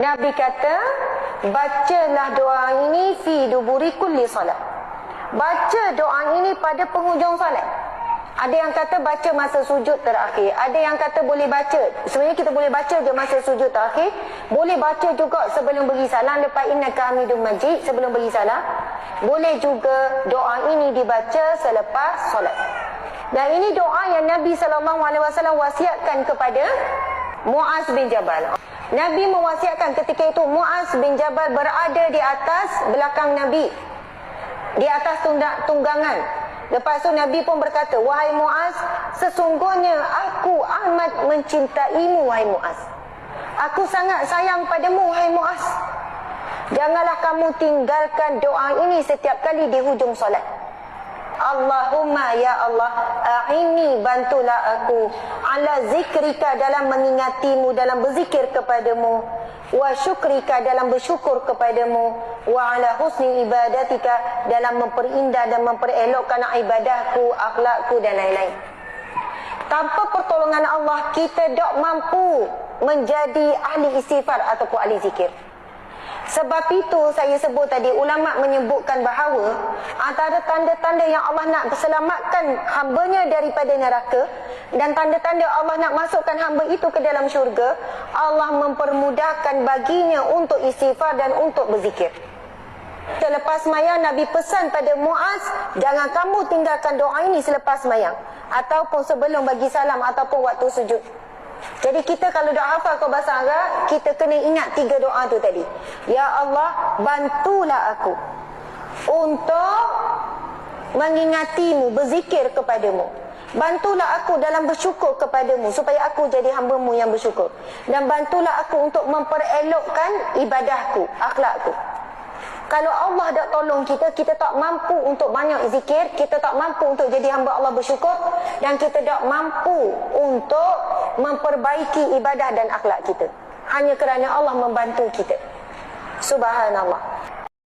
Nabi kata, bacalah doa ini fi duburi kulli salat. Baca doa ini pada penghujung salat. Ada yang kata baca masa sujud terakhir. Ada yang kata boleh baca. Sebenarnya kita boleh baca je masa sujud terakhir. Boleh baca juga sebelum bagi salam. Lepas innaka hamidum majid, sebelum bagi salam. Boleh juga doa ini dibaca selepas solat. Dan ini doa yang Nabi SAW wasiatkan kepada Muaz bin Jabal. Nabi mewasiatkan ketika itu Muaz bin Jabal berada di atas belakang Nabi, di atas tunggangan. Lepas tu Nabi pun berkata, wahai Muaz, sesungguhnya aku amat mencintaimu, wahai Muaz. Aku sangat sayang padamu, wahai Muaz. Janganlah kamu tinggalkan doa ini setiap kali di hujung solat. Allahumma ya Allah, a'inni, bantulah aku, ala zikrika, dalam mengingatimu, dalam berzikir kepadamu, wa syukrika, dalam bersyukur kepadamu, wa ala husni ibadatika, dalam memperindah dan memperelokkan ibadahku, akhlakku dan lain-lain. Tanpa pertolongan Allah, kita tak mampu menjadi ahli istighfar ataupun ahli zikir. Sebab itu saya sebut tadi, ulama menyebutkan bahawa antara tanda-tanda yang Allah nak selamatkan hambanya daripada neraka dan tanda-tanda Allah nak masukkan hamba itu ke dalam syurga, Allah mempermudahkan baginya untuk istighfar dan untuk berzikir. Selepas sembahyang, Nabi pesan pada Muaz, jangan kamu tinggalkan doa ini selepas sembahyang, ataupun sebelum bagi salam, ataupun waktu sujud. Jadi kita kalau dah hafal kau bahasa Arab, kita kena ingat 3 doa tu tadi. Ya Allah, bantulah aku untuk mengingatimu, berzikir kepadamu. Bantulah aku dalam bersyukur kepadamu, supaya aku jadi hamba-Mu yang bersyukur. Dan bantulah aku untuk memperelokkan ibadahku, akhlakku. Kalau Allah tak tolong kita, kita tak mampu untuk banyak zikir, kita tak mampu untuk jadi hamba Allah bersyukur, dan kita tak mampu untuk memperbaiki ibadah dan akhlak kita. Hanya kerana Allah membantu kita. Subhanallah.